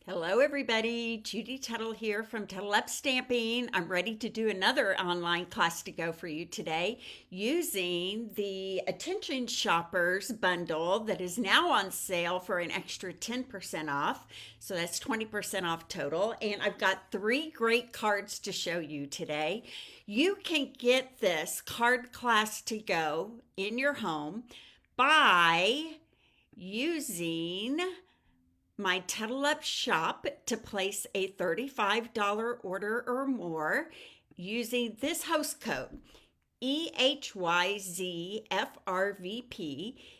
Hello everybody, Judy Tuttle here from Tuttle Up Stamping. I'm ready to do another online class to go for you today using the Attention Shoppers bundle that is now on sale for an extra 10% off. So that's 20% off total. And I've got three great cards to show you today. You can get this card class to go in your home by using my Tuttle Up shop to place a $35 order or more using this host code EHYZFRVP.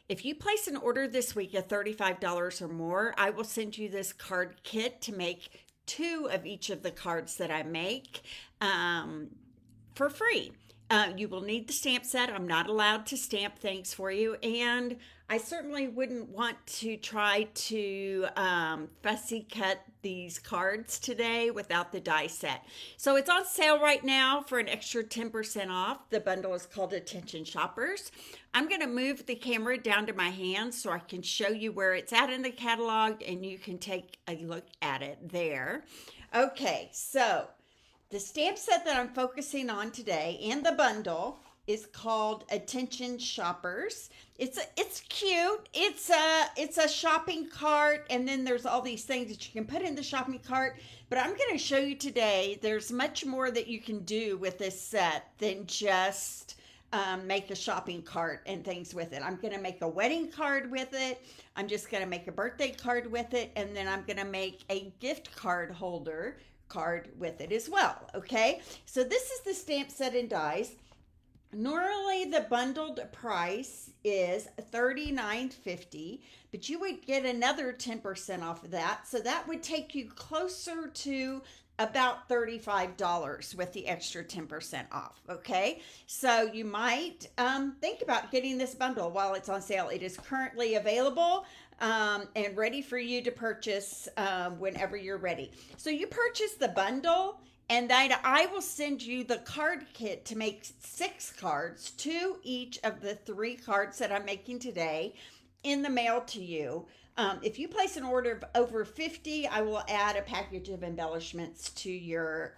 If you place an order this week at $35 or more, I will send you this card kit to make two of each of the cards that I make for free. You will need the stamp set. I'm not allowed to stamp things for you, and I certainly wouldn't want to try to fussy cut these cards today without the die set. So it's on sale right now for an extra 10% off. The bundle is called Attention Shoppers. I'm going to move the camera down to my hand so I can show you where it's at in the catalog, and you can take a look at it there. Okay, so the stamp set that I'm focusing on today in the bundle is called Attention Shoppers. It's cute. It's a shopping cart, and then there's all these things that you can put in the shopping cart. But I'm going to show you today there's much more that you can do with this set than just make a shopping cart and things with it. I'm going to make a wedding card with it. I'm just going to make a birthday card with it, and then I'm going to make a gift card holder card with it as well. Okay, so this is the stamp set and dies. Normally the bundled price is $39.50, but you would get another 10% off of that, so that would take you closer to about $35 with the extra 10% off. Okay, so you might think about getting this bundle while it's on sale. It is currently available and ready for you to purchase whenever you're ready. So you purchase the bundle, and then I will send you the card kit to make 6 cards, 2 each of the 3 cards that I'm making today, in the mail to you. If you place an order of over 50, I will add a package of embellishments to your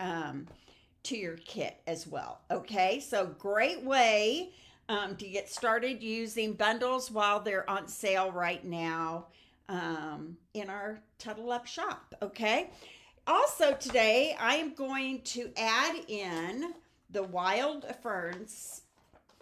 kit as well. Okay, so great way to get started using bundles while they're on sale right now in our Tuttle Up shop. Okay. Also today, I am going to add in the Wild Ferns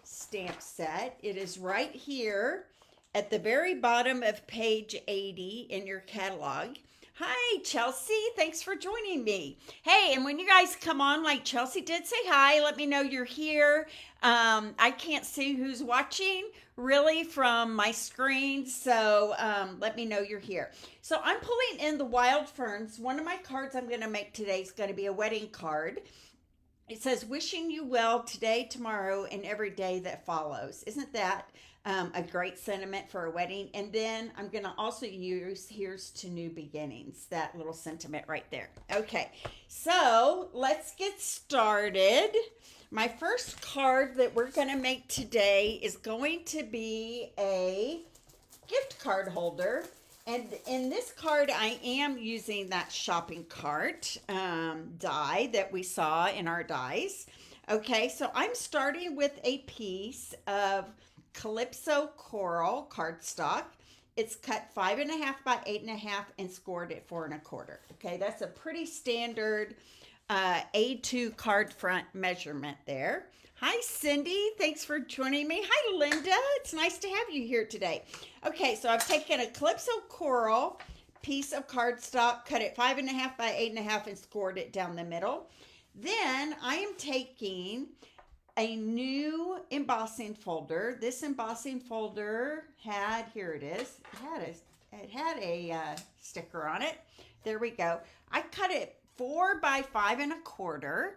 Stamp Set. It is right here at the very bottom of page 80 in your catalog. Hi, Chelsea. Thanks for joining me. Hey, and when you guys come on, like Chelsea did, say hi. Let me know you're here. I can't see who's watching really from my screen, so let me know you're here. So I'm pulling in the Wild Ferns. One of my cards I'm going to make today is going to be a wedding card. It says, wishing you well today, tomorrow, and every day that follows. Isn't that a great sentiment for a wedding? And then I'm going to also use here's to new beginnings, that little sentiment right there. Okay, so let's get started. My first card that we're going to make today is going to be a gift card holder. And in this card, I am using that shopping cart die that we saw in our dies. Okay, so I'm starting with a piece of Calypso Coral cardstock. It's cut 5.5 by 8.5 and scored at 4 1/4. Okay, that's a pretty standard A2 card front measurement there. Hi, Cindy. Thanks for joining me. Hi, Linda. It's nice to have you here today. Okay, so I've taken a Calypso Coral piece of cardstock, cut it 5.5 by 8.5 and scored it down the middle. Then I am taking a new embossing folder. This embossing folder had, here it is, it had a sticker on it. There we go. I cut it 4 by 5 1/4.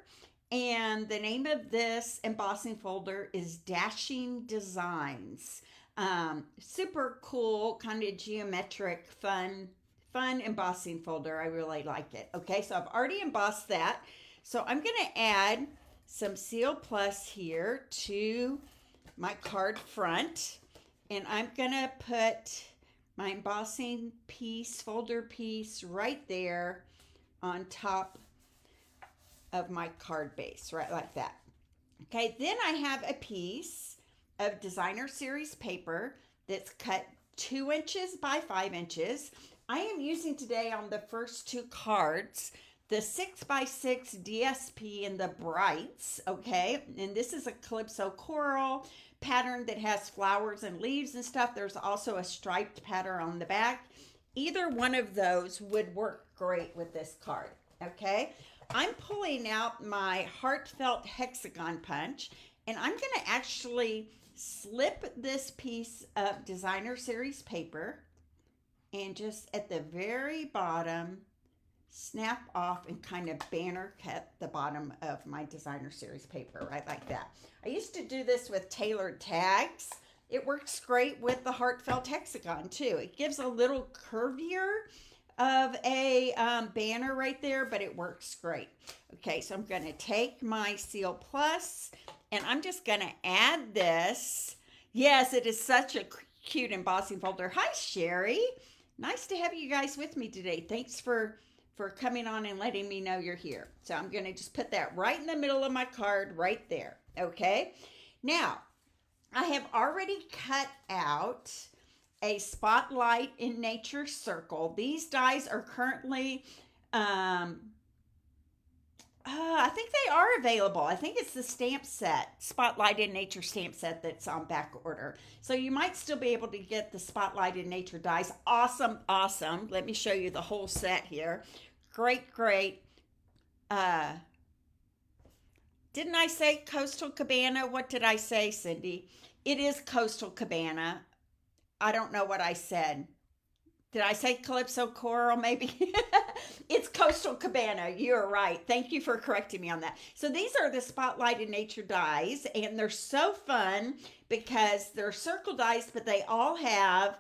And the name of this embossing folder is Dashing Designs. Super cool, kind of geometric, fun embossing folder. I really like it. Okay, so I've already embossed that. So I'm going to add some Seal Plus here to my card front. And I'm going to put my embossing piece, folder piece right there on top of my card base, right like that. Okay, then I have a piece of designer series paper that's cut 2 inches by 5 inches. I am using today on the first 2 cards the 6x6 DSP in the brights, okay? And this is a Calypso coral pattern that has flowers and leaves and stuff. There's also a striped pattern on the back. Either one of those would work great with this card, okay? I'm pulling out my heartfelt hexagon punch, and I'm going to actually slip this piece of designer series paper and just at the very bottom snap off and kind of banner cut the bottom of my designer series paper right like that. I used to do this with tailored tags. It works great with the heartfelt hexagon too. It gives a little curvier of a banner right there, but it works great. Okay, so I'm going to take my Seal Plus and I'm just going to add this. Yes, it is such a cute embossing folder. Hi, Sherry. Nice to have you guys with me today. Thanks for coming on and letting me know you're here. So I'm going to just put that right in the middle of my card right there. Okay. Now, I have already cut out a Spotlight in Nature circle. These dies are currently, I think they are available. I think it's the stamp set, Spotlight in Nature stamp set that's on back order. So you might still be able to get the Spotlight in Nature dies. Awesome, awesome. Let me show you the whole set here. Great, great. Didn't I say Coastal Cabana? What did I say, Cindy? It is Coastal Cabana. I don't know what I said. Did I say Calypso Coral maybe? It's Coastal Cabana. You're right. Thank you for correcting me on that. So these are the Spotlight in Nature dies, and they're so fun because they're circle dies, but they all have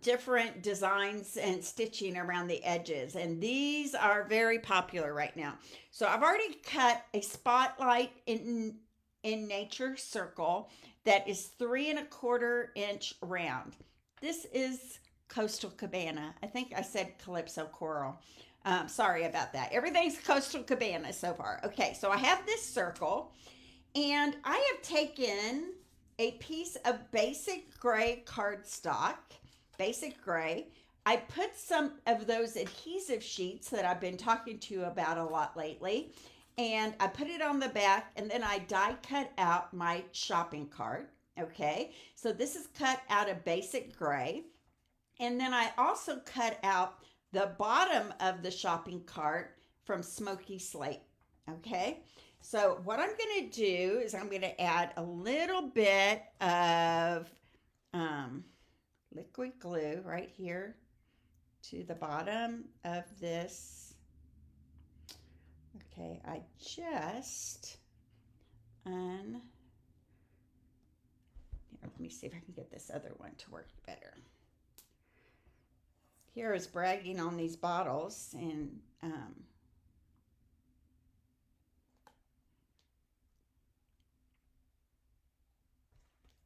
different designs and stitching around the edges. And these are very popular right now. So I've already cut a Spotlight in Nature circle that is 3 1/4 inch round. This is Coastal Cabana. I think I said Calypso Coral. Sorry about that. Everything's Coastal Cabana so far. Okay, so I have this circle, and I have taken a piece of basic gray cardstock, basic gray. I put some of those adhesive sheets that I've been talking to you about a lot lately, and I put it on the back, and then I die cut out my shopping cart. Okay, so this is cut out of basic gray. And then I also cut out the bottom of the shopping cart from Smoky Slate. Okay, so what I'm going to do is I'm going to add a little bit of liquid glue right here to the bottom of this. Okay, I just let me see if I can get this other one to work better. Here is bragging on these bottles, and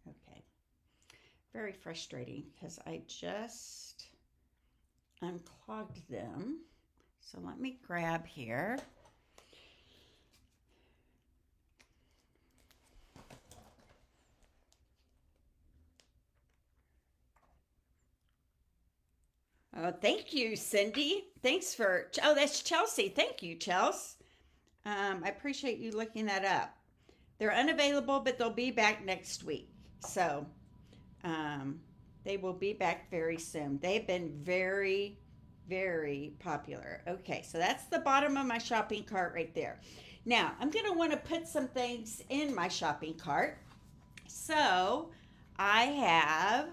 okay, very frustrating because I just unclogged them. So let me grab here. Oh, thank you, Cindy. Thanks for, oh, that's Chelsea. Thank you, Chelsea. I appreciate you looking that up. They're unavailable, but they'll be back next week. So they will be back very soon. They've been very, very popular. Okay, so that's the bottom of my shopping cart right there. Now, I'm going to want to put some things in my shopping cart. So I have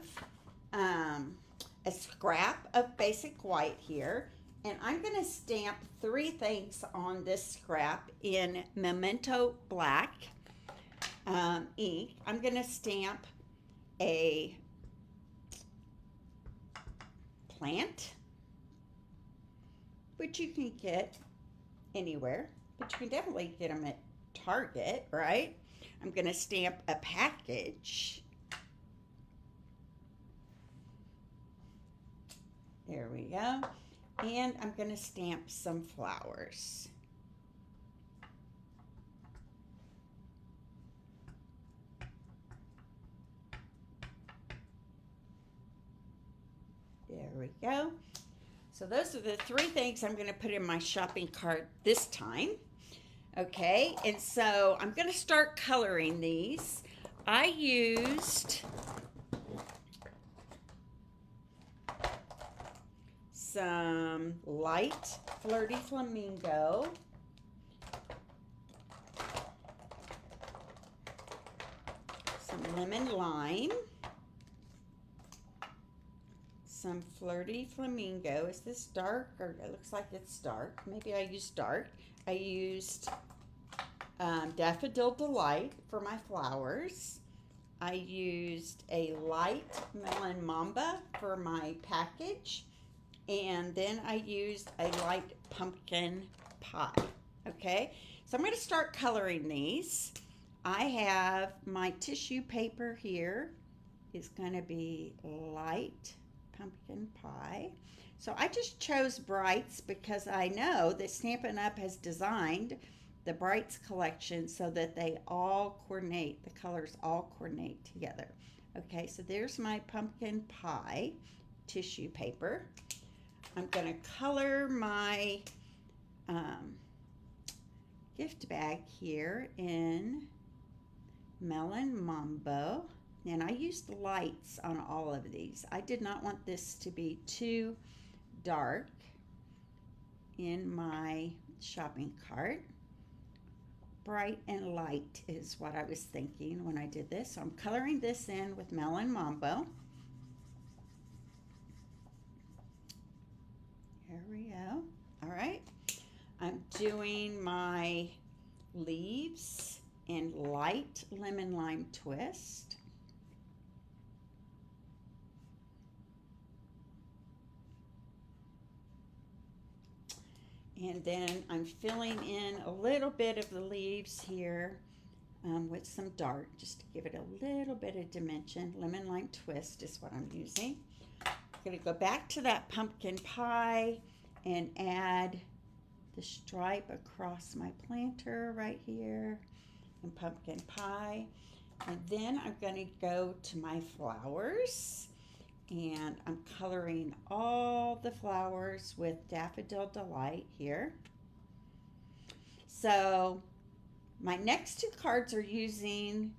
a scrap of basic white here, and I'm going to stamp 3 things on this scrap in Memento Black ink. I'm going to stamp a plant, which you can get anywhere, but you can definitely get them at Target, right? I'm going to stamp a package. There we go. And I'm going to stamp some flowers. There we go. So those are the three things I'm going to put in my shopping cart this time. Okay, and so I'm going to start coloring these. I used some light Flirty Flamingo, some lemon lime, some Flirty Flamingo. Is this dark, or it looks like it's dark? Maybe I used dark. I used Daffodil Delight for my flowers. I used a light Melon Mamba for my package. And then I used a light pumpkin pie. Okay, so I'm going to start coloring these. I have my tissue paper here. Is going to be light pumpkin pie. So I just chose Brights because I know that Stampin' Up! Has designed the Brights collection so that they all coordinate, the colors all coordinate together. Okay, so there's my pumpkin pie tissue paper. I'm going to color my gift bag here in Melon Mambo. And I used lights on all of these. I did not want this to be too dark in my shopping cart. Bright and light is what I was thinking when I did this. So I'm coloring this in with Melon Mambo. There we go. All right. I'm doing my leaves in light lemon lime twist. And then I'm filling in a little bit of the leaves here with some dark, just to give it a little bit of dimension. Lemon lime twist is what I'm using. I'm going to go back to that pumpkin pie and add the stripe across my planter right here and pumpkin pie. And then I'm going to go to my flowers. And I'm coloring all the flowers with Daffodil Delight here. So my next two cards are using,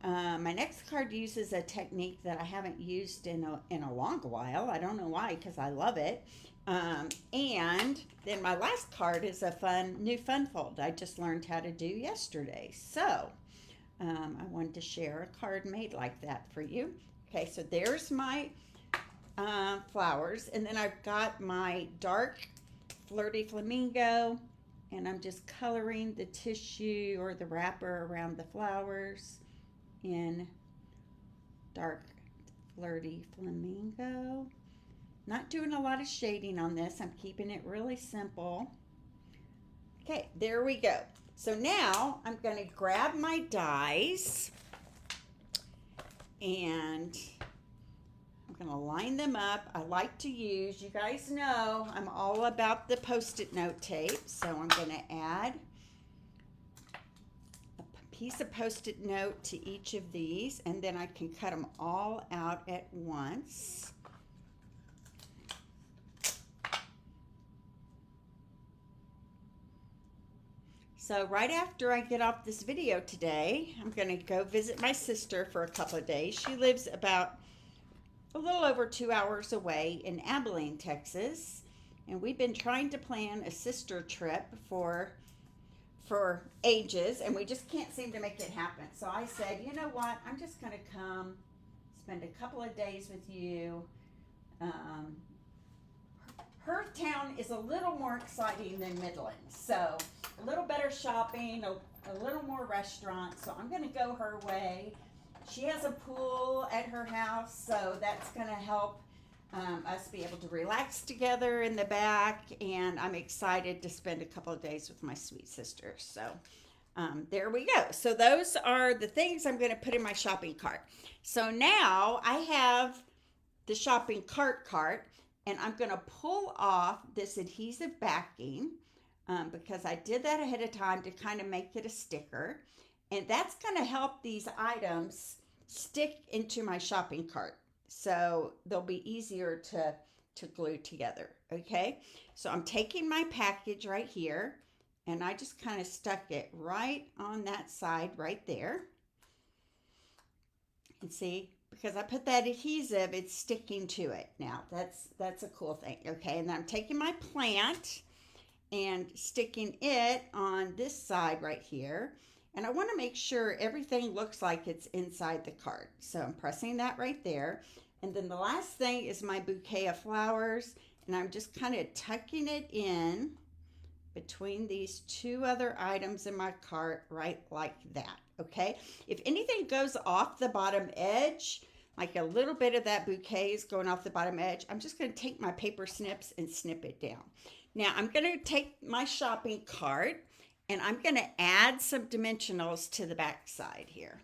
my next card uses a technique that I haven't used in a long while. I don't know why, because I love it. And then my last card is a new fun fold I just learned how to do yesterday. So I wanted to share a card made like that for you. Okay, so there's my flowers, and then I've got my dark Flirty Flamingo, and I'm just coloring the tissue or the wrapper around the flowers in dark Flirty Flamingo. Not doing a lot of shading on this. I'm keeping it really simple. Okay, there we go. So now I'm going to grab my dies and I'm going to line them up. I like to use, you guys know, I'm all about the Post-it note tape. So I'm going to add a piece of Post-it note to each of these, and then I can cut them all out at once. So right after I get off this video today, I'm going to go visit my sister for a couple of days. She lives about a little over 2 hours away in Abilene, Texas. And we've been trying to plan a sister trip for ages, and we just can't seem to make it happen. So I said, you know what, I'm just going to come spend a couple of days with you. Her town is a little more exciting than Midland, so a little better shopping, a little more restaurants, so I'm going to go her way. She has a pool at her house, so that's going to help us be able to relax together in the back, and I'm excited to spend a couple of days with my sweet sister. So there we go. So those are the things I'm going to put in my shopping cart. So now I have the shopping cart, and I'm going to pull off this adhesive backing because I did that ahead of time to kind of make it a sticker. And that's going to help these items stick into my shopping cart. So they'll be easier to glue together. Okay. So I'm taking my package right here and I just kind of stuck it right on that side right there. And see, because I put that adhesive, it's sticking to it now. That's a cool thing. Okay. And then I'm taking my plant and sticking it on this side right here. And I want to make sure everything looks like it's inside the card. So I'm pressing that right there. And then the last thing is my bouquet of flowers. And I'm just kind of tucking it in between these two other items in my cart, right like that. Okay. If anything goes off the bottom edge, like a little bit of that bouquet is going off the bottom edge, I'm just going to take my paper snips and snip it down. Now I'm going to take my shopping cart and I'm going to add some dimensionals to the back side here.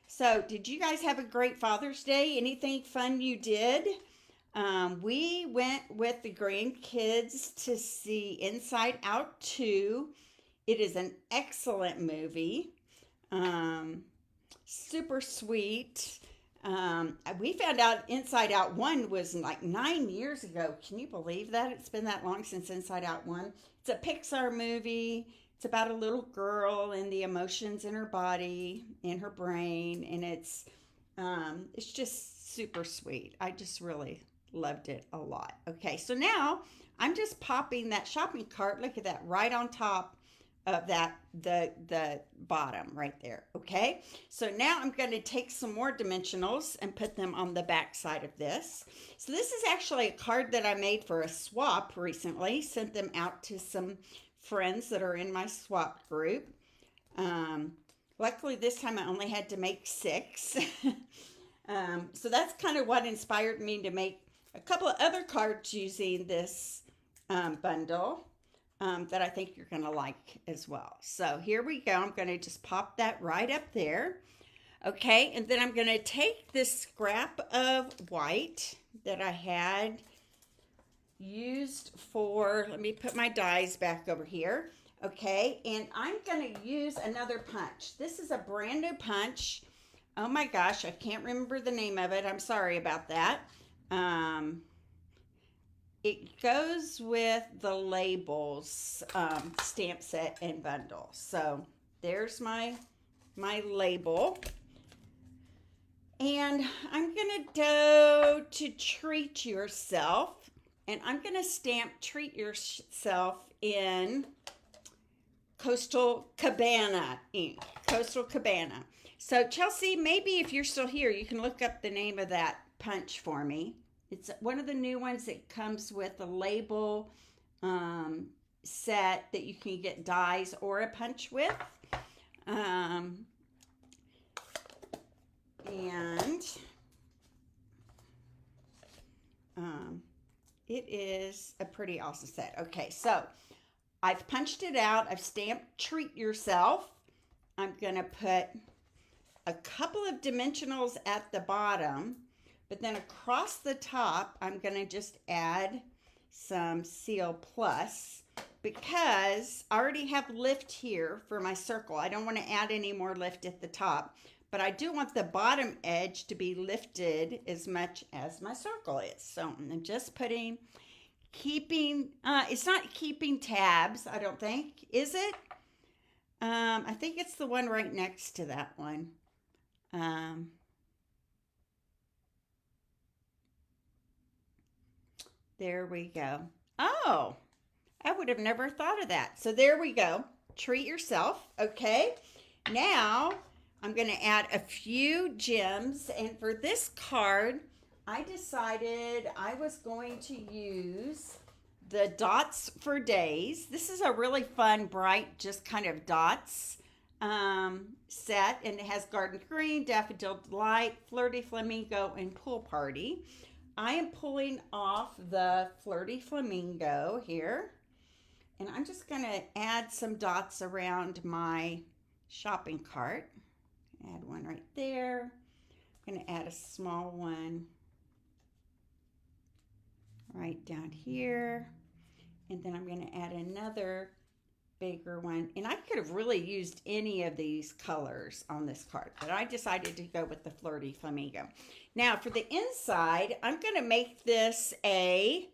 So did you guys have a great Father's Day? Anything fun you did? We went with the grandkids to see Inside Out 2. It is an excellent movie. Super sweet. We found out Inside Out 1 was like 9 years ago. Can you believe that? It's been that long since Inside Out 1. It's a Pixar movie. It's about a little girl and the emotions in her body, in her brain, and it's just super sweet. I just really loved it a lot. Okay, so now I'm just popping that shopping cart. Look at that, right on top of that, the bottom right there. Okay, so now I'm going to take some more dimensionals and put them on the back side of this. So this is actually a card that I made for a swap recently. Sent them out to some friends that are in my swap group. Luckily this time I only had to make 6. So that's kind of what inspired me to make a couple of other cards using this bundle that I think you're going to like as well. So here we go. I'm going to just pop that right up there. Okay, and then I'm going to take this scrap of white that I had used for, let me put my dies back over here. Okay, and I'm going to use another punch. This is a brand new punch. Oh my gosh, I can't remember the name of it. I'm sorry about that. It goes with the labels stamp set and bundle. So there's my label. And I'm going to go to Treat Yourself. And I'm going to stamp Treat Yourself in Coastal Cabana ink. Coastal Cabana. So Chelsea, maybe if you're still here, you can look up the name of that punch for me. It's one of the new ones that comes with a label set that you can get dies or a punch with. And it is a pretty awesome set. Okay, so I've punched it out. I've stamped Treat Yourself. I'm going to put a couple of dimensionals at the bottom, but then across the top, I'm going to just add some Seal Plus because I already have lift here for my circle. I don't want to add any more lift at the top, but I do want the bottom edge to be lifted as much as my circle is. So I'm just keeping, it's not keeping tabs, I don't think. Is it? I think it's the one right next to that one. There we go. Oh, I would have never thought of that. So there we go. Treat Yourself. Okay. Now I'm going to add a few gems. And for this card, I decided I was going to use the Dots for Days. This is a really fun, bright, just kind of dots set. And it has Garden Green, Daffodil Delight, Flirty Flamingo, and Pool Party. I am pulling off the Flirty Flamingo here. And I'm just going to add some dots around my shopping cart. Add one right there. I'm going to add a small one right down here. And then I'm going to add another bigger one. And I could have really used any of these colors on this card, but I decided to go with the Flirty Flamingo. Now for the inside, I'm going to make this a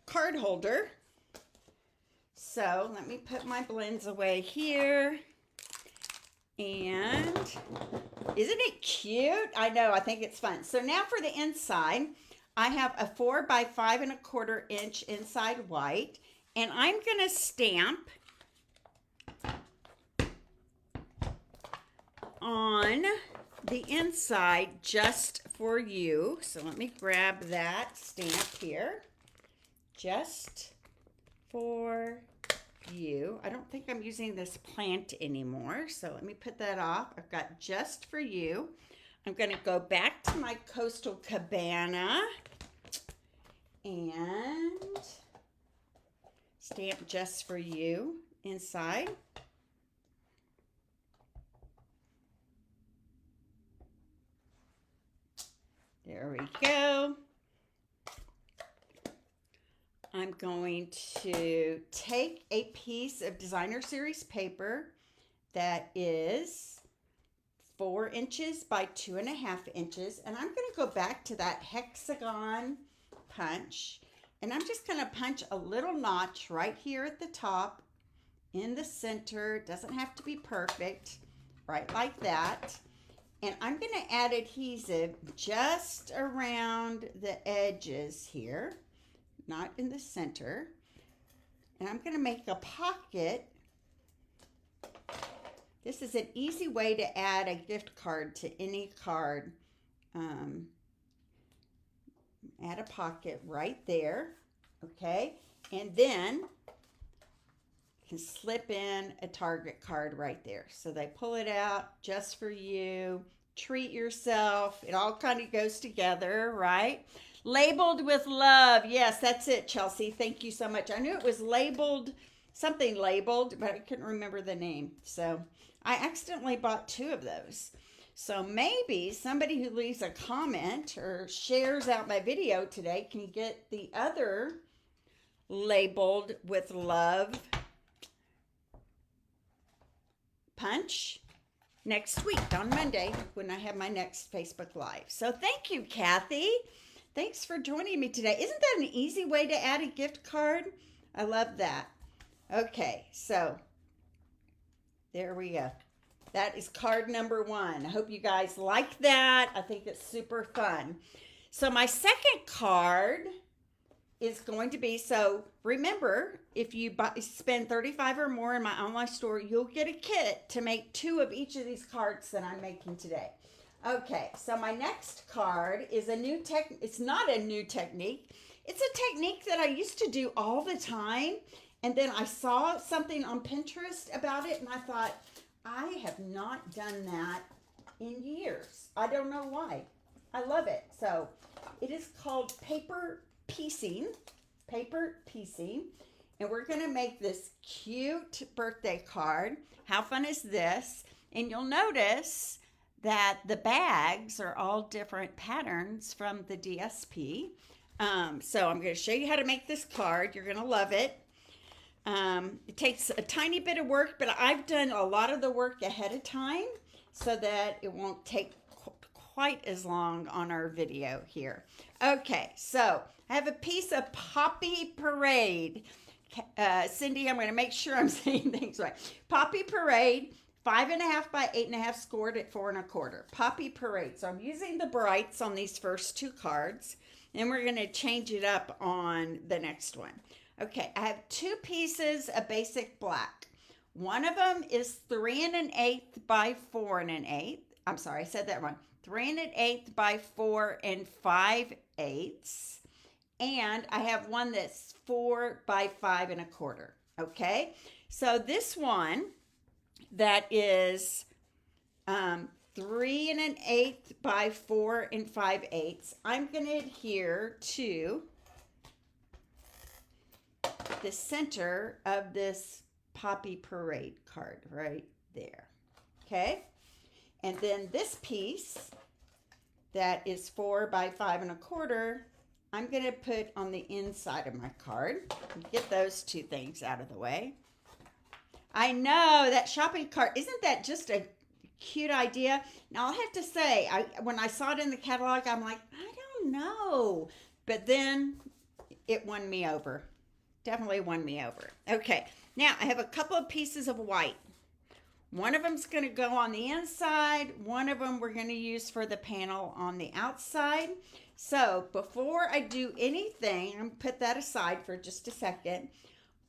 card holder. So let me put my blends away here. And isn't it cute? I know, I think it's fun. So now for the inside, I have a 4 by 5 1/4 inch inside white, and I'm gonna stamp on the inside just for you. So let me grab that stamp here. Just for you. I don't think I'm using this plant anymore, so let me put that off. I've got just for you. I'm going to go back to my Coastal Cabana and stamp just for you inside. There we go. I'm going to take a piece of Designer Series paper that is 4 inches by 2.5 inches, and I'm going to go back to that hexagon punch, and I'm just going to punch a little notch right here at the top in the center. It doesn't have to be perfect, right like that. And I'm going to add adhesive just around the edges here, not in the center. And I'm going to make a pocket. This is an easy way to add a gift card to any card. Add a pocket right there, okay? And then you can slip in a Target card right there. So they pull it out just for you. Treat yourself. It all kind of goes together, right? Labeled with love. Yes, that's it, Chelsea. Thank you so much. I knew it was labeled, something labeled, but I couldn't remember the name. So I accidentally bought 2 of those. So maybe somebody who leaves a comment or shares out my video today can get the other labeled with love punch next week on Monday when I have my next Facebook Live. So thank you, Kathy. Thanks for joining me today. Isn't that an easy way to add a gift card? I love that. Okay, so there we go. That is card number 1. I hope you guys like that. I think it's super fun. So my second card is going to be, so remember, if you spend $35 or more in my online store, you'll get a kit to make 2 of each of these cards that I'm making today. Okay, so my next card is a new it's not a new technique. It's a technique that I used to do all the time, and then I saw something on Pinterest about it, and I thought, I have not done that in years. I don't know why. I love it. So it is called paper piecing, and we're going to make this cute birthday card. How fun is this? And you'll notice that the bags are all different patterns from the DSP. So I'm going to show you how to make this card. You're going to love it. It takes a tiny bit of work, but I've done a lot of the work ahead of time so that it won't take quite as long on our video here. Okay, so I have a piece of Poppy Parade. Cindy, I'm going to make sure I'm saying things right. Poppy Parade, 5.5 by 8.5, scored at 4 1/4. Poppy Parade. So I'm using the brights on these first 2 cards, and we're going to change it up on the next one. Okay, I have 2 pieces of basic black. One of them is 3 1/8 by 4 1/8. I'm sorry, I said that wrong. 3 1/8 by 4 5/8. And I have one that's 4 by 5 1/4. Okay, so this one that is 3 1/8 by 4 5/8, I'm going to adhere to the center of this Poppy Parade card right there. Okay, and then this piece that is 4 by 5 1/4, I'm going to put on the inside of my card. Get those two things out of the way. I know, that shopping cart, isn't that just a cute idea? Now, I'll have to say, when I saw it in the catalog, I'm like, I don't know. But then it won me over. Definitely won me over. Okay, now I have a couple of pieces of white. One of them's going to go on the inside. One of them we're going to use for the panel on the outside. So before I do anything, I'm going to put that aside for just a second.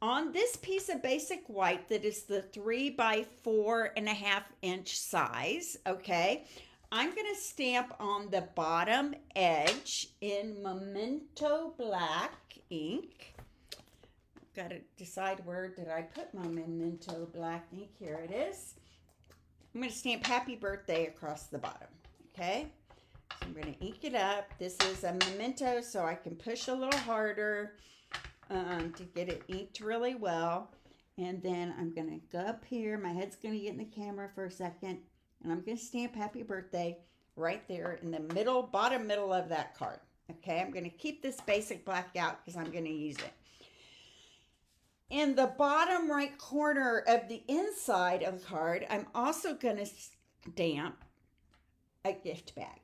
On this piece of basic white that is the 3 by 4.5 inch size, okay, I'm going to stamp on the bottom edge in Memento Black ink. Got to decide where did I put my Memento Black ink. Here it is. I'm going to stamp Happy Birthday across the bottom. Okay. So I'm going to ink it up. This is a Memento, so I can push a little harder to get it inked really well. And then I'm going to go up here. My head's going to get in the camera for a second. And I'm going to stamp Happy Birthday right there in the middle, bottom middle of that card. Okay. I'm going to keep this basic black out because I'm going to use it. In the bottom right corner of the inside of the card, I'm also going to stamp a gift bag.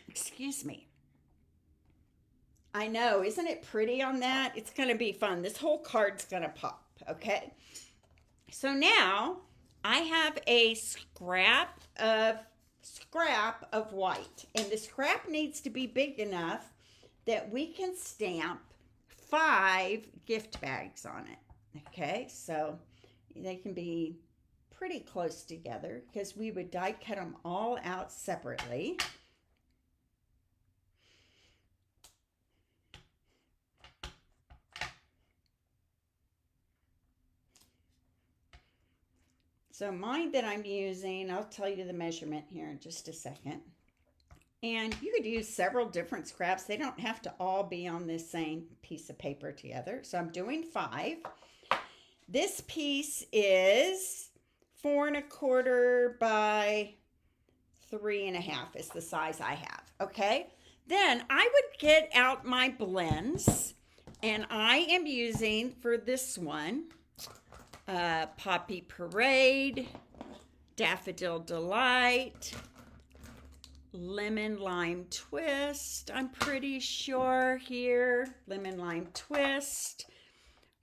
Excuse me. I know, isn't it pretty on that? It's going to be fun. This whole card's going to pop, okay? So now I have a scrap of white, and the scrap needs to be big enough that we can stamp 5 gift bags on it. Okay, so they can be pretty close together because we would die cut them all out separately. So mine that I'm using, I'll tell you the measurement here in just a second. And you could use several different scraps. They don't have to all be on this same piece of paper together. So I'm doing 5. This piece is 4 1/4 by 3 1/2 is the size I have. Okay. Then I would get out my blends, and I am using for this one, Poppy Parade, Daffodil Delight, Lemon Lime Twist, I'm pretty sure here. Lemon Lime Twist.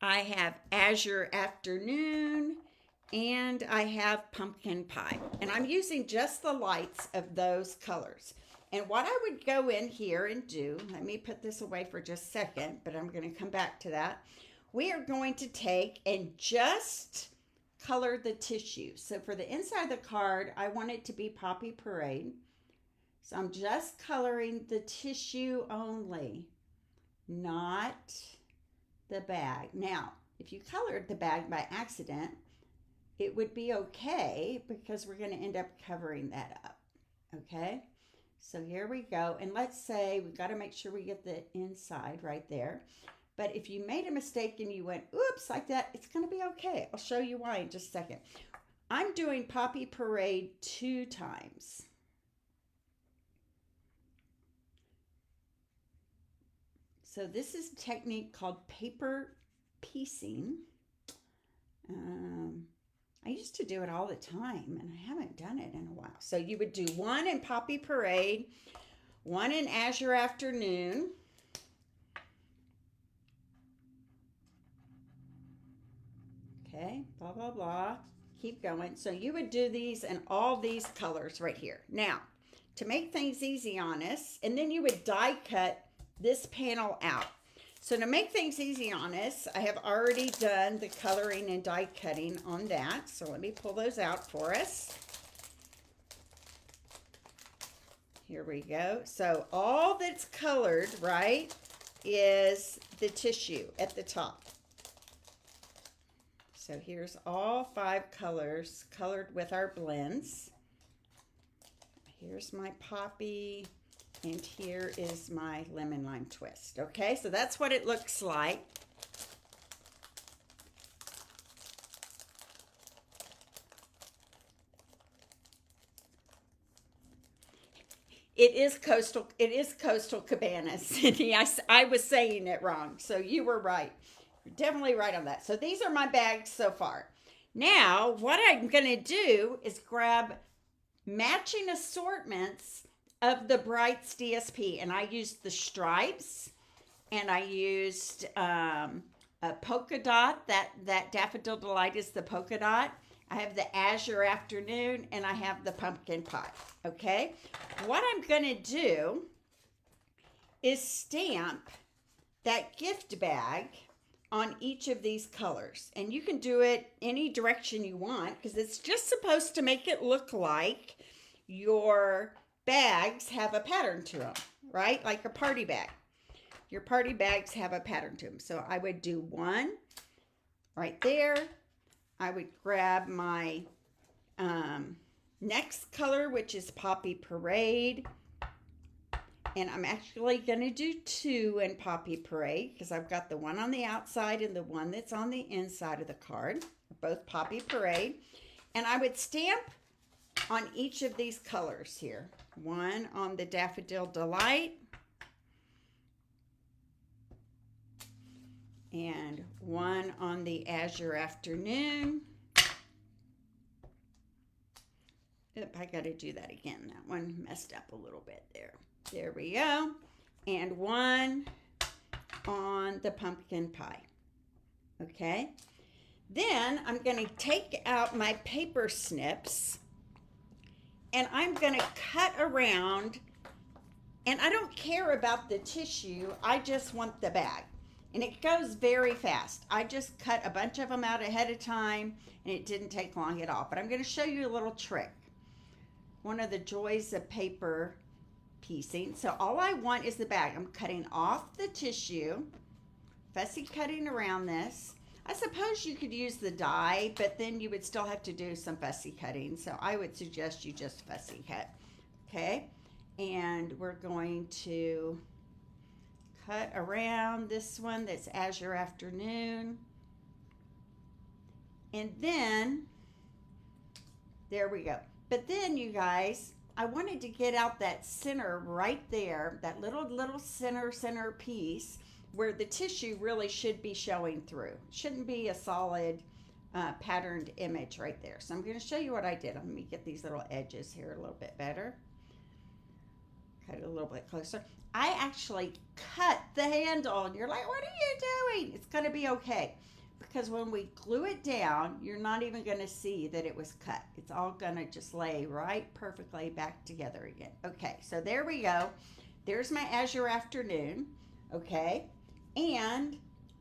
I have Azure Afternoon, and I have Pumpkin Pie. And I'm using just the lights of those colors. And what I would go in here and do, let me put this away for just a second, but I'm going to come back to that. We are going to take and just color the tissue. So for the inside of the card, I want it to be Poppy Parade. So I'm just coloring the tissue only, not the bag. Now, if you colored the bag by accident, it would be okay because we're going to end up covering that up. Okay, so here we go. And let's say we've got to make sure we get the inside right there. But if you made a mistake and you went, oops, like that, it's going to be okay. I'll show you why in just a second. I'm doing Poppy Parade 2 times. So this is a technique called paper piecing. I used to do it all the time, and I haven't done it in a while. So you would do 1 in Poppy Parade, 1 in Azure Afternoon. Okay, blah, blah, blah. Keep going. So you would do these in all these colors right here. Now, to make things easy on us, and then you would die cut this panel out. So to make things easy on us, I have already done the coloring and die cutting on that. So let me pull those out for us. Here we go. So all that's colored, right, is the tissue at the top. So here's all 5 colors colored with our blends. Here's my poppy, and here is my lemon lime twist. Okay, so that's what it looks like. It is Coastal Cabanas, Cindy. I was saying it wrong, so you were right. You're definitely right on that. So these are my bags so far. Now, what I'm going to do is grab matching assortments of the Brights DSP, and I used the stripes, and I used a polka dot. That Daffodil Delight is the polka dot. I have the Azure Afternoon, and I have the pumpkin pie, okay? What I'm going to do is stamp that gift bag on each of these colors. And you can do it any direction you want because it's just supposed to make it look like your bags have a pattern to them, right? Like a party bag. Your party bags have a pattern to them. So I would do one right there. I would grab my next color, which is Poppy Parade. And I'm actually going to do two in Poppy Parade because I've got the one on the outside and the one that's on the inside of the card. Both Poppy Parade. And I would stamp on each of these colors here. One on the Daffodil Delight. And one on the Azure Afternoon. Oop, I got to do that again. That one messed up a little bit there. There we go. And one on the pumpkin pie. Okay. Then I'm going to take out my paper snips and I'm going to cut around. And I don't care about the tissue. I just want the bag. And it goes very fast. I just cut a bunch of them out ahead of time and it didn't take long at all. But I'm going to show you a little trick. One of the joys of paper piecing. So all I want is the bag. I'm cutting off the tissue, fussy cutting around this. I suppose you could use the die, but then you would still have to do some fussy cutting. So I would suggest you just fussy cut. Okay. And we're going to cut around this one that's Azure Afternoon. And then, there we go. But then, you guys, I wanted to get out that center right there, that little center piece where the tissue really should be showing through. Shouldn't be a solid patterned image right there. So I'm going to show you what I did. Let me get these little edges here a little bit better. Cut it a little bit closer. I actually cut the handle, and you're like, what are you doing? It's going to be okay. Because when we glue it down, you're not even going to see that it was cut. It's all going to just lay right perfectly back together again. Okay, so there we go. There's my Azure Afternoon, okay? And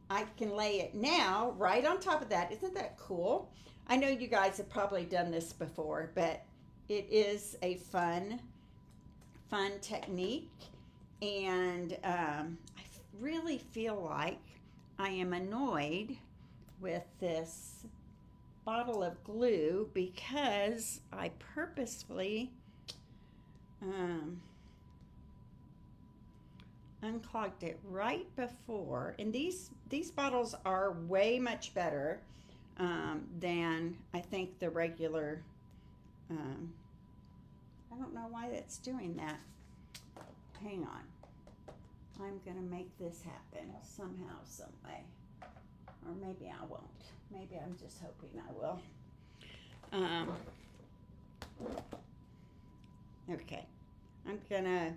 I can lay it now right on top of that. Isn't that cool? I know you guys have probably done this before, but it is a fun technique. And I really feel like I am annoyed with this bottle of glue because I purposefully unclogged it right before. And these bottles are way much better than I think the regular. I don't know why that's doing that. Hang on. I'm going to make this happen somehow, some way. Or maybe I won't. Maybe I'm just hoping I will. Okay. I'm going to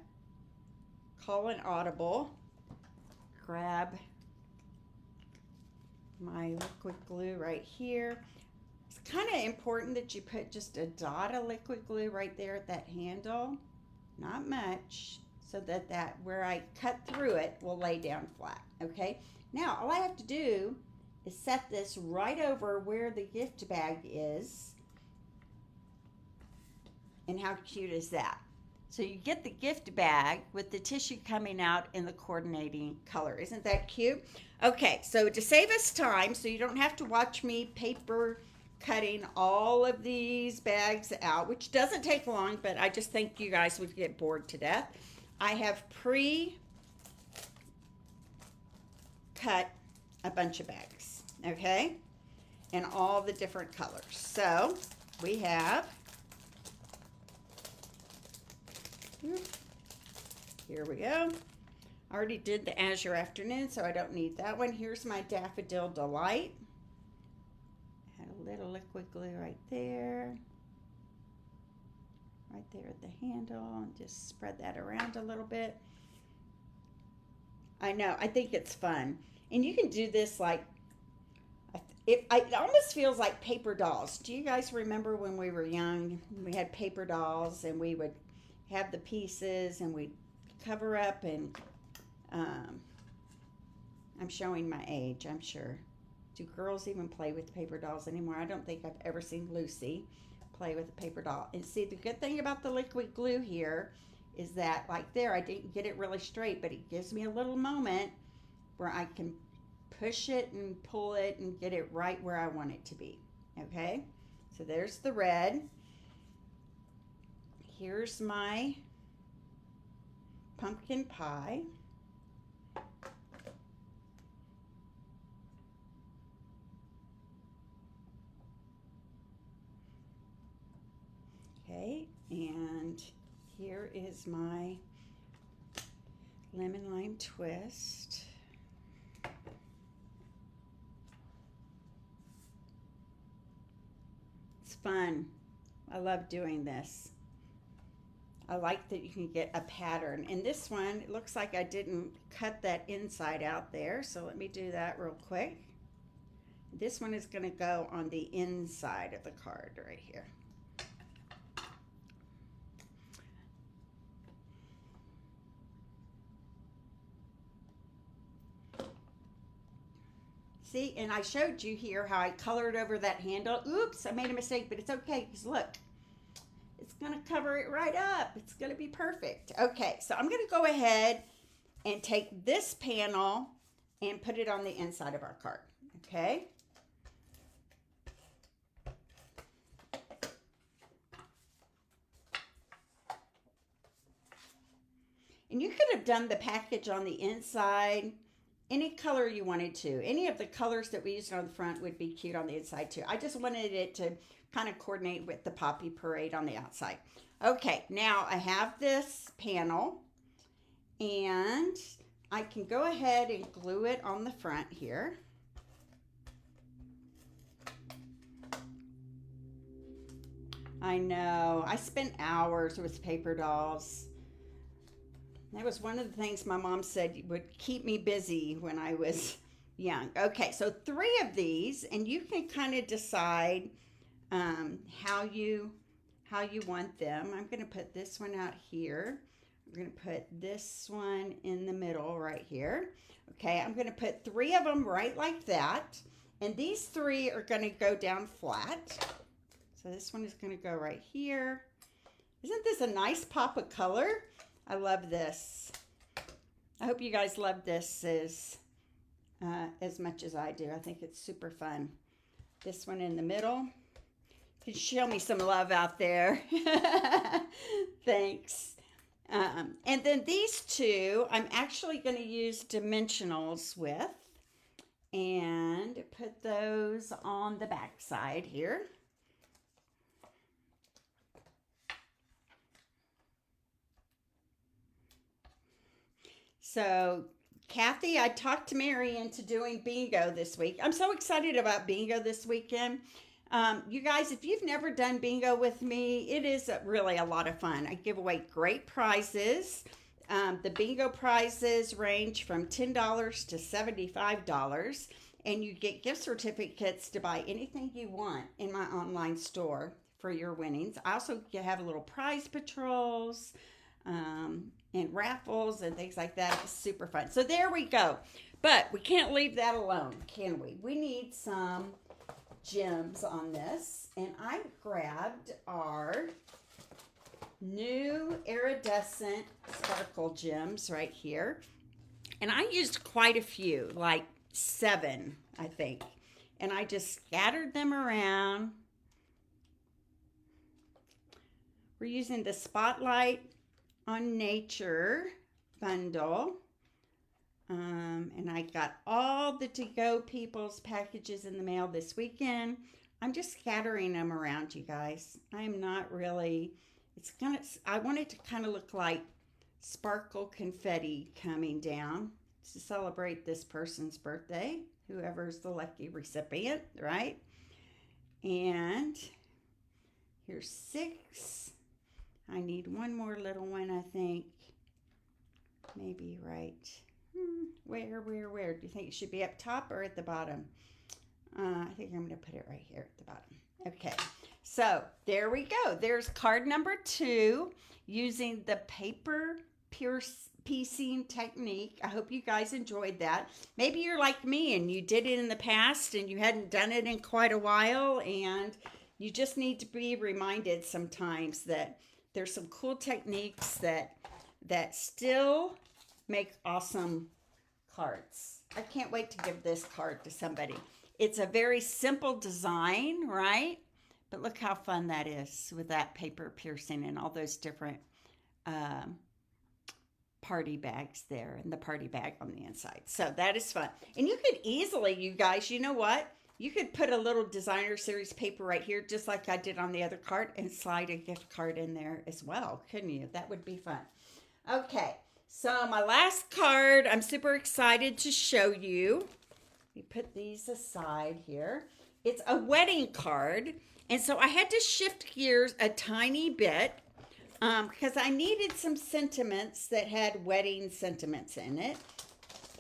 call an audible. Grab my liquid glue right here. It's kind of important that you put just a dot of liquid glue right there at that handle. Not much. So that where I cut through it will lay down flat. Okay. Now all I have to do is set this right over where the gift bag is. And how cute is that? So you get the gift bag with the tissue coming out in the coordinating color. Isn't that cute? Okay, so to save us time, so you don't have to watch me paper cutting all of these bags out, which doesn't take long, but I just think you guys would get bored to death. I have pre-cut a bunch of bags, okay, in all the different colors. So we have Here we go. I already did the Azure Afternoon, so I don't need that one. Here's my Daffodil Delight. Add a little liquid glue right there. Right there at the handle, and just spread that around a little bit. I know, I think it's fun. And you can do this like, it almost feels like paper dolls. Do you guys remember when we were young, we had paper dolls and we would have the pieces and we'd cover up and, I'm showing my age, I'm sure. Do girls even play with paper dolls anymore? I don't think I've ever seen Lucy play with a paper doll. And see, the good thing about the liquid glue here is that, like there, I didn't get it really straight, but it gives me a little moment where I can push it and pull it and get it right where I want it to be. Okay, so there's the red. Here's my pumpkin pie. Okay, and here is my lemon lime twist. It's fun. I love doing this. I like that you can get a pattern. And this one, it looks like I didn't cut that inside out there, so let me do that real quick. This one is going to go on the inside of the card right here. See, and I showed you here how I colored over that handle. Oops, I made a mistake, but it's okay because look, it's going to cover it right up. It's going to be perfect. Okay, so I'm going to go ahead and take this panel and put it on the inside of our card. Okay. And you could have done the package on the inside any color you wanted to. Any of the colors that we used on the front would be cute on the inside too. I just wanted it to kind of coordinate with the Poppy Parade on the outside. Okay, now I have this panel and I can go ahead and glue it on the front here. I know, I spent hours with paper dolls. That was one of the things my mom said would keep me busy when I was young. Okay, so 3 of these, and you can kind of decide how you want them. I'm going to put this one out here. I'm going to put this one in the middle right here. Okay, I'm going to put 3 of them right like that, and these 3 are going to go down flat. So this one is going to go right here. Isn't this a nice pop of color? I love this. I hope you guys love this as much as I do. I think it's super fun. This one in the middle. You can show me some love out there. Thanks. And then these 2, I'm actually going to use dimensionals with and put those on the back side here. So, Kathy, I talked to Mary into doing bingo this week. I'm so excited about bingo this weekend. You guys, if you've never done bingo with me, it is really a lot of fun. I give away great prizes. The bingo prizes range from $10 to $75, and you get gift certificates to buy anything you want in my online store for your winnings. I also have little prize patrols, and raffles and things like that. It's super fun. So there we go. But we can't leave that alone, can we? We need some gems on this. And I grabbed our new iridescent sparkle gems right here. And I used quite a few, like 7, I think. And I just scattered them around. We're using the Spotlight on Nature bundle, and I got all the to-go people's packages in the mail this weekend. I'm just scattering them around, you guys. I am not really, I want it to kind of look like sparkle confetti coming down to celebrate this person's birthday, whoever's the lucky recipient, right? And here's 6. I need one more little one, I think. Maybe right. Where? Do you think it should be up top or at the bottom? I think I'm going to put it right here at the bottom. Okay, so there we go. There's card number 2 using the paper piecing technique. I hope you guys enjoyed that. Maybe you're like me and you did it in the past and you hadn't done it in quite a while, and you just need to be reminded sometimes that there's some cool techniques that still make awesome cards. I can't wait to give this card to somebody. It's a very simple design, right? But look how fun that is with that paper piercing and all those different party bags there and the party bag on the inside. So that is fun. And you could easily, you guys, you know what? You could put a little designer series paper right here, just like I did on the other card, and slide a gift card in there as well, couldn't you? That would be fun. Okay, so my last card, I'm super excited to show you. We put these aside here. It's a wedding card. And so I had to shift gears a tiny bit because I needed some sentiments that had wedding sentiments in it.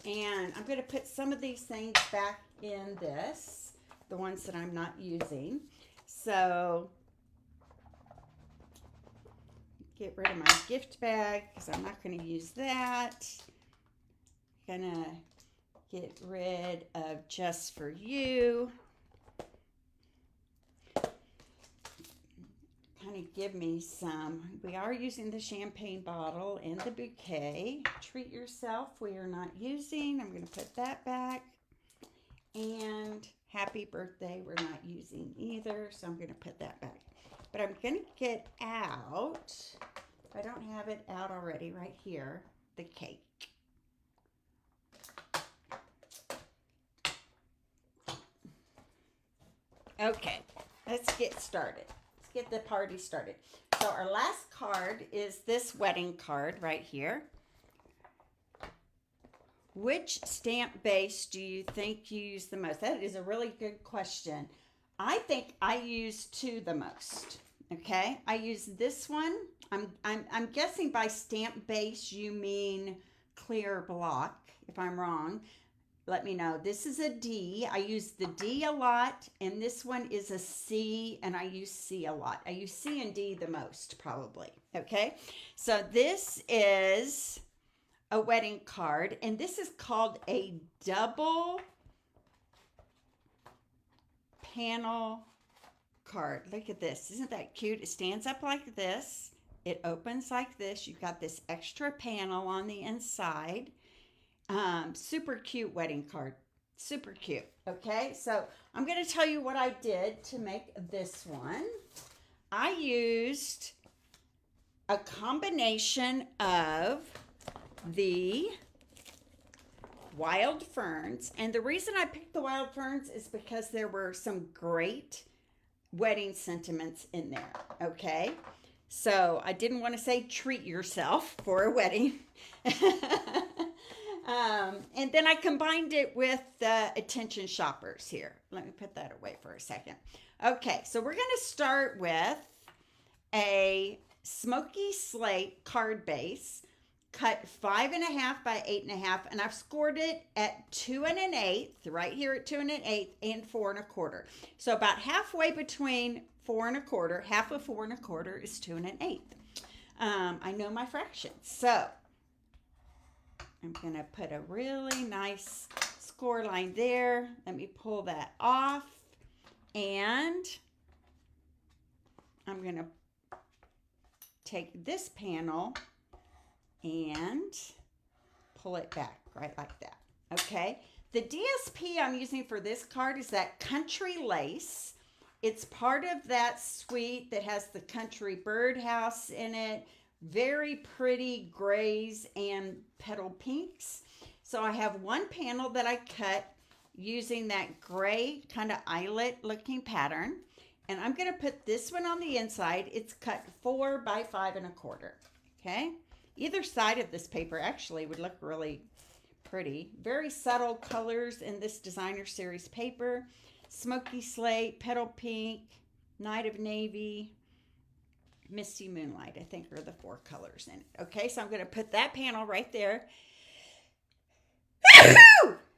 And I'm going to put some of these things back in this, the ones that I'm not using. So get rid of my gift bag because I'm not going to use that. Gonna get rid of Just For You. Kind of give me some. We are using the champagne bottle and the bouquet. Treat Yourself we are not using. I'm going to put that back. And Happy Birthday we're not using either, so I'm going to put that back. But I'm going to get out, if I don't have it out already, right here, the cake. Okay, let's get started. Let's get the party started. So our last card is this wedding card right here. Which stamp base do you think you use the most? That is a really good question. I think I use 2 the most. Okay, I use this one. I'm guessing by stamp base you mean clear block. If I'm wrong, let me know. This is a D. I use the D a lot, and this one is a C, and I use C a lot. I use C and D the most, probably. Okay, so this is a wedding card, and this is called a double panel card. Look at this. Isn't that cute? It stands up like this. It opens like this. You've got this extra panel on the inside. Super cute wedding card. Super cute. Okay, so I'm going to tell you what I did to make this one. I used a combination of the Wild Ferns, and the reason I picked the Wild Ferns is because there were some great wedding sentiments in there. Okay, so I didn't want to say treat yourself for a wedding. And then I combined it with the attention shoppers here. Let me put that away for a second. Okay, so we're going to start with a smoky slate card base, cut 5.5 by 8.5, and I've scored it at 2 1/8, right here at 2 1/8 and 4 1/4. So about halfway between 4 1/4, half of 4 1/4 is 2 1/8. I know my fractions, so I'm going to put a really nice score line there. Let me pull that off, and I'm going to take this panel and pull it back right like that. Okay, the DSP I'm using for this card is that Country Lace. It's part of that suite that has the country birdhouse in it. Very pretty grays and petal pinks. So I have one panel that I cut using that gray kind of eyelet looking pattern. And I'm going to put this one on the inside. It's cut 4 by 5 1/4. Okay, Either side of this paper actually would look really pretty. Very subtle colors in this designer series paper. Smoky slate, petal pink, night of navy, misty moonlight, I think are the 4 colors in it. Okay, so I'm going to put that panel right there.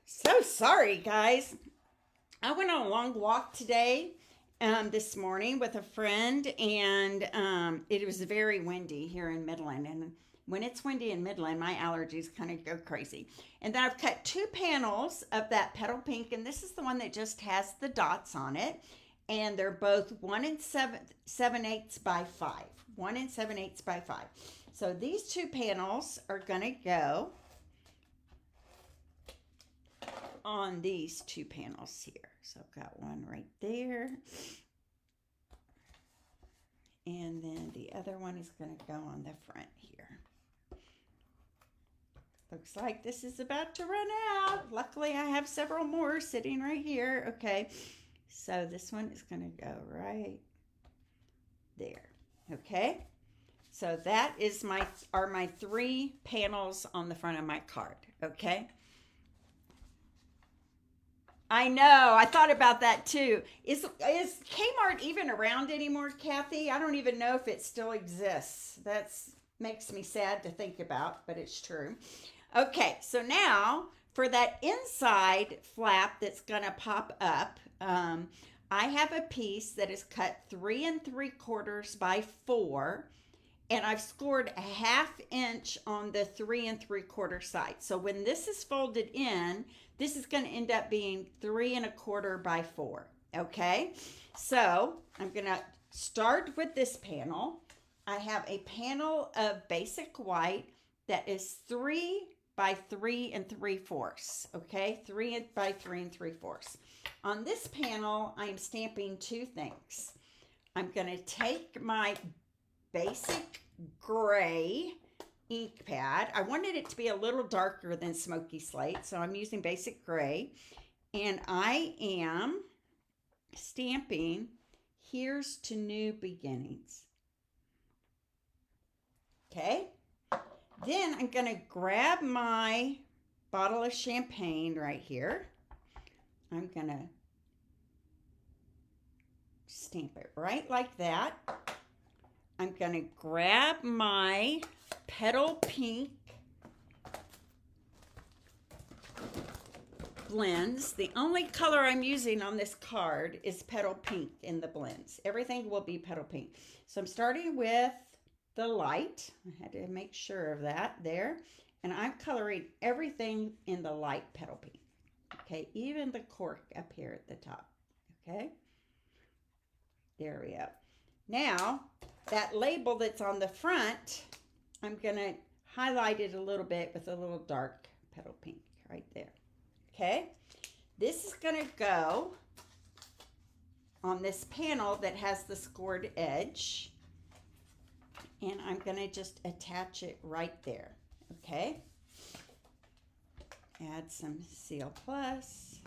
So sorry, guys. I went on a long walk today, this morning with a friend, and it was very windy here in Midland. And when it's windy in Midland, my allergies kind of go crazy. And then I've cut 2 panels of that petal pink, and this is the one that just has the dots on it. And they're both 1 7/8 by 5. 1 7/8 by 5. So these 2 panels are going to go on these 2 panels here. So I've got one right there. And then the other one is going to go on the front here. Looks like this is about to run out. Luckily, I have several more sitting right here. Okay, so this one is going to go right there. Okay, so that is my 3 panels on the front of my card. Okay. I know. I thought about that too. Is Kmart even around anymore, Kathy? I don't even know if it still exists. That makes me sad to think about, but it's true. Okay, so now for that inside flap that's going to pop up, I have a piece that is cut 3 3/4 by 4, and I've scored a 1/2 inch on the 3 3/4 side. So when this is folded in, this is going to end up being 3 1/4 by 4. Okay, so I'm going to start with this panel. I have a panel of basic white that is 3 by 3 3/4. Okay, 3 by 3 3/4. On this panel, I'm stamping 2 things. I'm going to take my basic gray ink pad. I wanted it to be a little darker than smoky slate, so I'm using basic gray. And I am stamping "Here's to New Beginnings." Okay. Then I'm going to grab my bottle of champagne right here. I'm going to stamp it right like that. I'm going to grab my petal pink blends. The only color I'm using on this card is petal pink in the blends. Everything will be petal pink. So I'm starting with the light. I had to make sure of that there. And I'm coloring everything in the light petal pink. Okay, even the cork up here at the top. Okay, there we go. Now, that label that's on the front, I'm going to highlight it a little bit with a little dark petal pink right there. Okay, this is going to go on this panel that has the scored edge, and I'm going to just attach it right there. Okay, add some Seal Plus.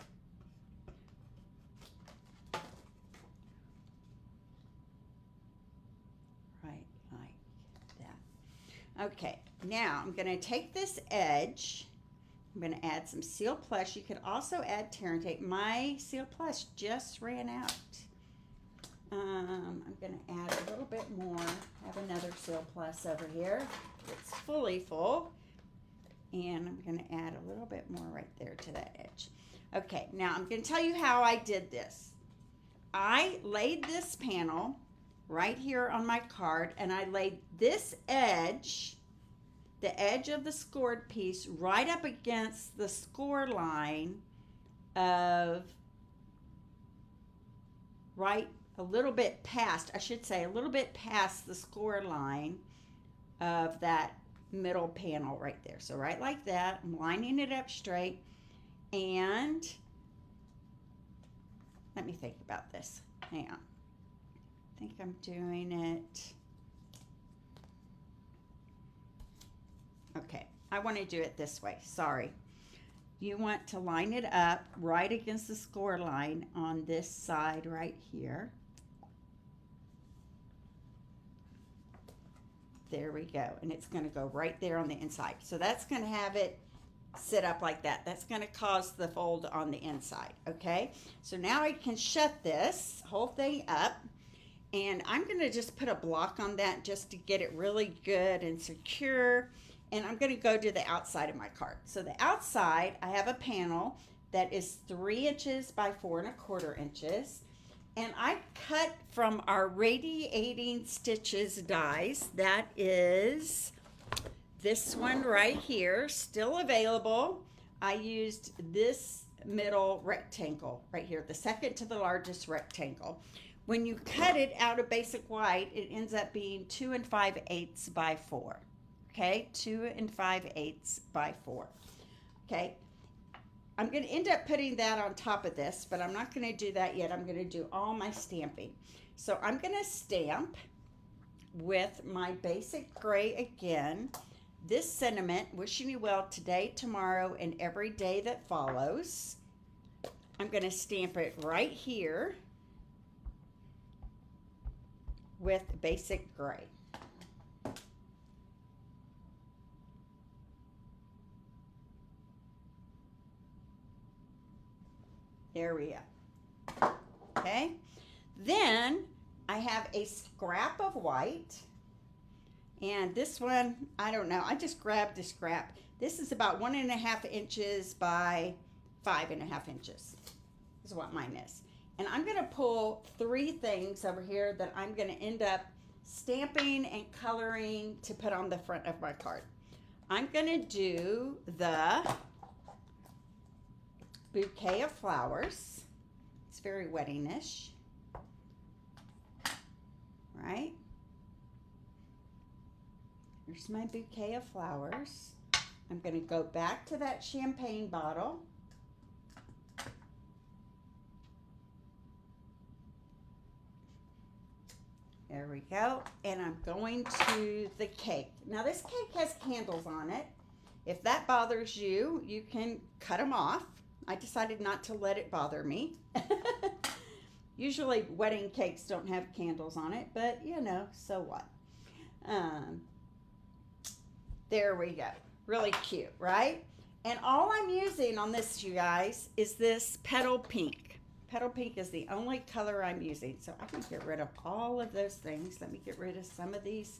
Right like that. Okay, now I'm going to take this edge. I'm going to add some Seal Plus. You could also add tear and tape. My Seal Plus just ran out. I'm going to add a little bit more. I have another Seal Plus over here. It's fully full. And I'm going to add a little bit more right there to that edge. Okay, now I'm going to tell you how I did this. I laid this panel right here on my card, and I laid this edge, the edge of the scored piece, right up against the score line of right a little bit past, I should say, a little bit past the score line of that middle panel right there. So right like that, I'm lining it up straight, and let me think about this. Hang on. I think I'm doing it. Okay, I want to do it this way. Sorry. You want to line it up right against the score line on this side right here. There we go. And it's going to go right there on the inside. So that's going to have it sit up like that. That's going to cause the fold on the inside. Okay. So now I can shut this whole thing up. And I'm going to just put a block on that just to get it really good and secure. And I'm going to go to the outside of my card. So the outside, I have a panel that is 3 inches by 4¼ inches. And I cut from our Radiating Stitches dies. That is this one right here, still available. I used this middle rectangle right here, the second to the largest rectangle. When you cut it out of basic white, it ends up being 2 5/8 by 4. Okay, 2 5/8 by 4. Okay, I'm going to end up putting that on top of this, but I'm not going to do that yet. I'm going to do all my stamping. So I'm going to stamp with my basic gray again. This sentiment, wishing you well today, tomorrow, and every day that follows. I'm going to stamp it right here with basic gray. There we go. Okay. Then I have a scrap of white. And this one, I don't know. I just grabbed a scrap. This is about 1½ inches by 5½ inches. Is what mine is. And I'm going to pull 3 things over here that I'm going to end up stamping and coloring to put on the front of my card. I'm going to do the bouquet of flowers. It's very wedding-ish, right? Here's my bouquet of flowers. I'm going to go back to that champagne bottle. There we go. And I'm going to the cake. Now this cake has candles on it. If that bothers you, you can cut them off. I decided not to let it bother me. Usually wedding cakes don't have candles on it, but you know, so what? There we go. Really cute, right? And all I'm using on this, you guys, is this Petal Pink. Petal Pink is the only color I'm using. So I can get rid of all of those things. Let me get rid of some of these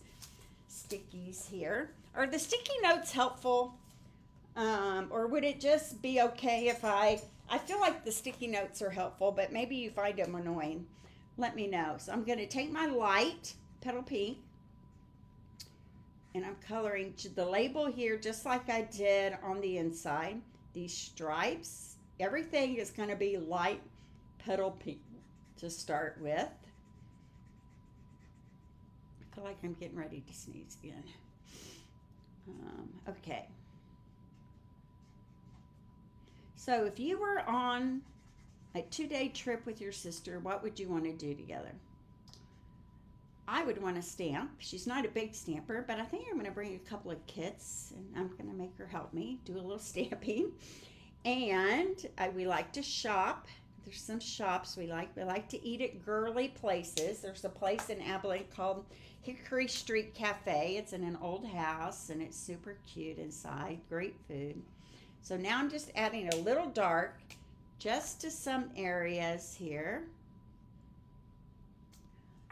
stickies here. Are the sticky notes helpful? Or would it just be okay if I feel like the sticky notes are helpful, but maybe you find them annoying. Let me know. So I'm going to take my light Petal Pink, and I'm coloring the label here just like I did on the inside. These stripes, everything is going to be light Petal Pink to start with. I feel like I'm getting ready to sneeze again. Okay. So if you were on a 2-day trip with your sister, what would you want to do together? I would want to stamp. She's not a big stamper, but I think I'm going to bring a couple of kits, and I'm going to make her help me do a little stamping. And we like to shop. There's some shops we like. We like to eat at girly places. There's a place in Abilene called Hickory Street Cafe. It's in an old house, and it's super cute inside. Great food. So now I'm just adding a little dark just to some areas here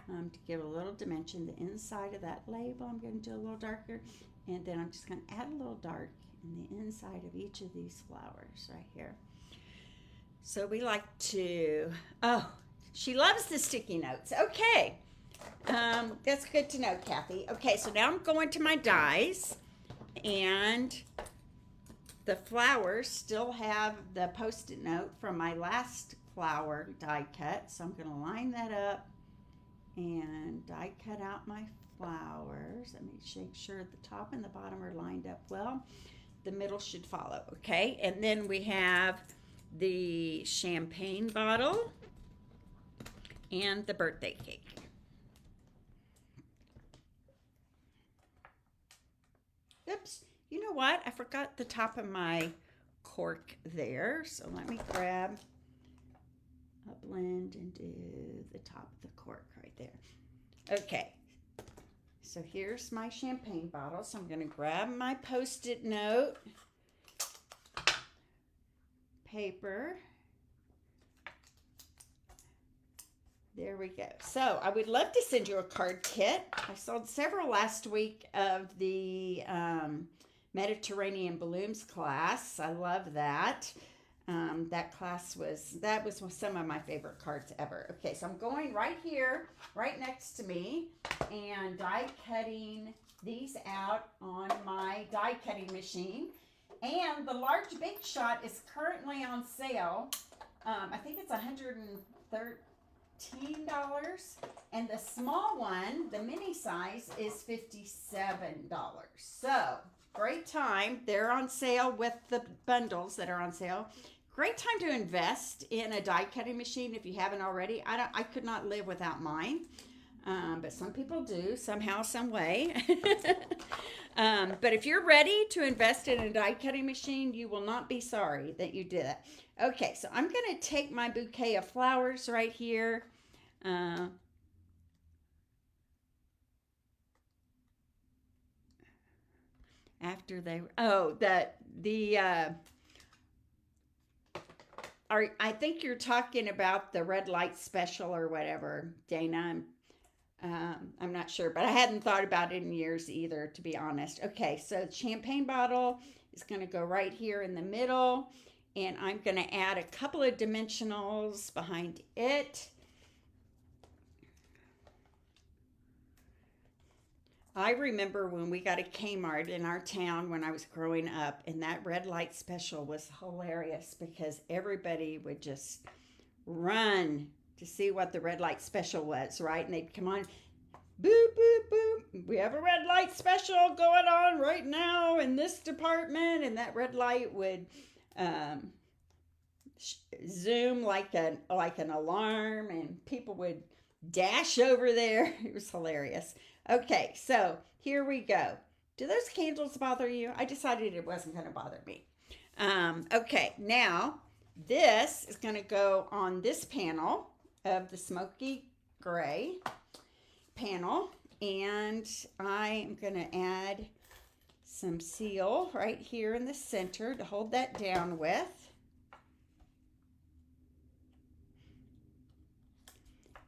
to give a little dimension. The inside of that label I'm going to do a little darker, and then I'm just going to add a little dark in the inside of each of these flowers right here. So we like to, oh, she loves the sticky notes. Okay, that's good to know, Kathy. Okay, so now I'm going to my dies, and the flowers still have the Post-it note from my last flower die cut. So I'm going to line that up and die cut out my flowers. Let me make sure the top and the bottom are lined up well. The middle should follow, okay? And then we have the champagne bottle and the birthday cake. Oops. You know what? I forgot the top of my cork there. So let me grab a blend and do the top of the cork right there. Okay. so here's my champagne bottle. So I'm going to grab my Post-it note paper. There we go. So I would love to send you a card kit. I sold several last week of the Mediterranean Balloons class. I love that. That class was some of my favorite cards ever. Okay, so I'm going right here, right next to me, and die cutting these out on my die cutting machine. And the large Big Shot is currently on sale. I think it's $113, and the small one, the mini size, is $57. So great time. They're on sale with the bundles that are on sale. Great time to invest in a die cutting machine if you haven't already. I could not live without mine, but some people do somehow, some way. But if you're ready to invest in a die cutting machine, you will not be sorry that you did it. Okay, so I'm going to take my bouquet of flowers right here. After they, I think you're talking about the red light special or whatever, Dana. I'm not sure, but I hadn't thought about it in years either, to be honest. Okay, so the champagne bottle is going to go right here in the middle, and I'm going to add a couple of dimensionals behind it. I remember when we got a Kmart in our town when I was growing up, and that red light special was hilarious because everybody would just run to see what the red light special was, right? And they'd come on, boop, boop, boop. We have a red light special going on right now in this department. And that red light would zoom like an alarm, and people would dash over there. It was hilarious. Okay, so here we go. Do those candles bother you? I decided it wasn't going to bother me. Okay, now this is going to go on this panel of the smoky gray panel, and I am going to add some seal right here in the center to hold that down with.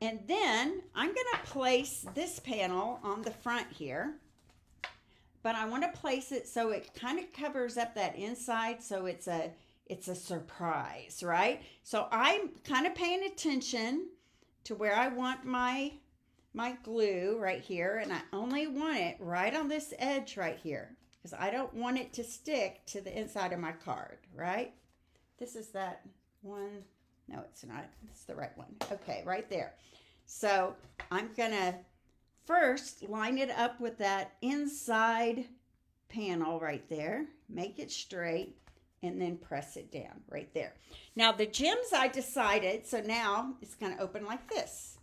And then I'm going to place this panel on the front here, but I want to place it so it kind of covers up that inside, so it's a surprise, right? So I'm kind of paying attention to where I want my glue right here, and I only want it right on this edge right here because I don't want it to stick to the inside of my card, right? This is that one. No, it's not. It's the right one. Okay, right there. So I'm going to first line it up with that inside panel right there. Make it straight and then press it down right there. Now the gems I decided, so now it's going to open like this.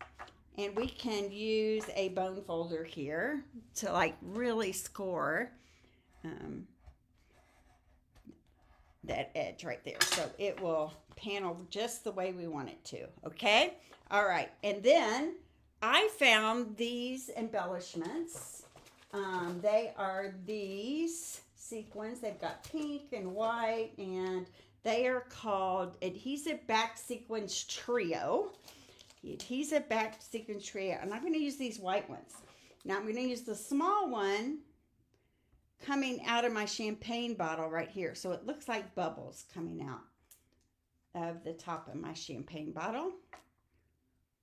And we can use a bone folder here to like really score that edge right there. So it will panel just the way we want it to, okay? All right, and then I found these embellishments. They are these sequins. They've got pink and white, and they are called Adhesive Back Sequins Trio. The Adhesive Back Sequins Trio, and I'm going to use these white ones. Now I'm going to use the small one coming out of my champagne bottle right here. So it looks like bubbles coming out of the top of my champagne bottle.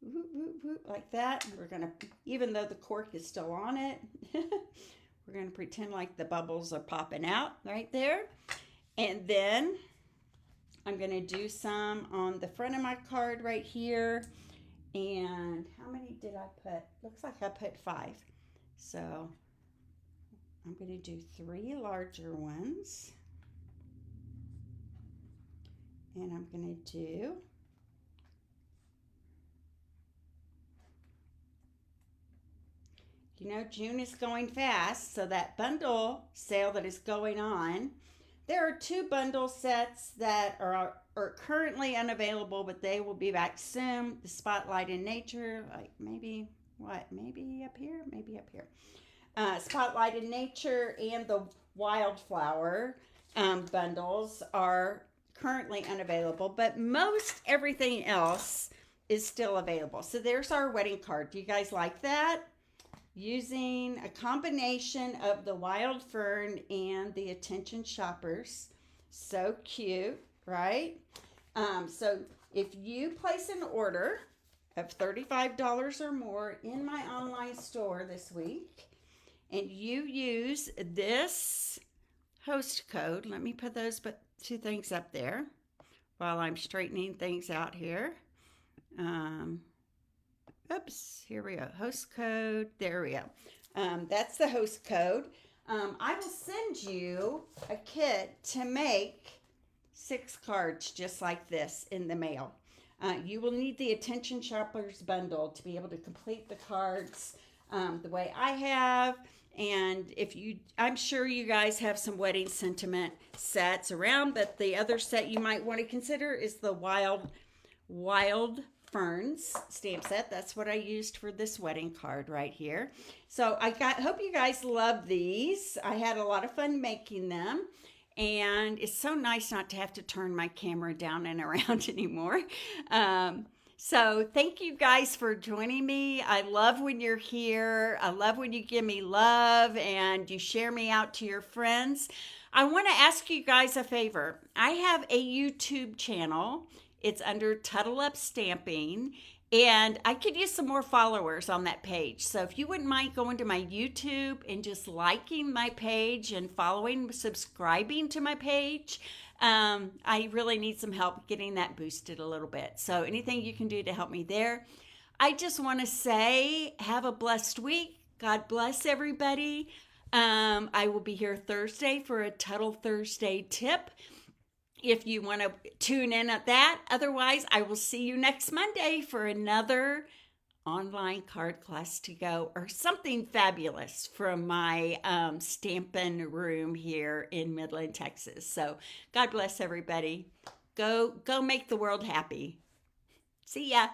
Whoop, whoop, whoop, like that. We're going to, even though the cork is still on it, we're going to pretend like the bubbles are popping out right there. And then I'm going to do some on the front of my card right here. And how many did I put? Looks like I put 5. So I'm going to do 3 larger ones. And I'm going to do June is going fast, so that bundle sale that is going on, there are 2 bundle sets that are currently unavailable, but they will be back soon. The Spotlight in Nature, like maybe up here, maybe up here. Spotlight in Nature and the Wildflower bundles are currently unavailable, but most everything else is still available. So there's our wedding card. Do you guys like that? Using a combination of the Wild Fern and the Attention Shoppers. So cute, right? So if you place an order of $35 or more in my online store this week, and you use this host code, let me put those two things up there while I'm straightening things out here. Oops, here we go. Host code. There we go. That's the host code. I will send you a kit to make 6 cards just like this in the mail. You will need the Attention Shoppers bundle to be able to complete the cards the way I have. And I'm sure you guys have some wedding sentiment sets around, but the other set you might want to consider is the Wild Ferns Stamp Set. That's what I used for this wedding card right here. So hope you guys love these. I had a lot of fun making them. And it's so nice not to have to turn my camera down and around anymore. So thank you guys for joining me. I love when you're here. I love when you give me love and you share me out to your friends. I want to ask you guys a favor. I have a YouTube channel. It's under Tuttle Up Stamping, and I could use some more followers on that page. So if you wouldn't mind going to my YouTube and just liking my page and subscribing to my page, I really need some help getting that boosted a little bit. So anything you can do to help me there. I just want to say, have a blessed week. God bless everybody. I will be here Thursday for a Tuttle Thursday tip, if you want to tune in at that. Otherwise, I will see you next Monday for another online card class to go, or something fabulous from my stamping room here in Midland, Texas. So God bless everybody. Go make the world happy. See ya.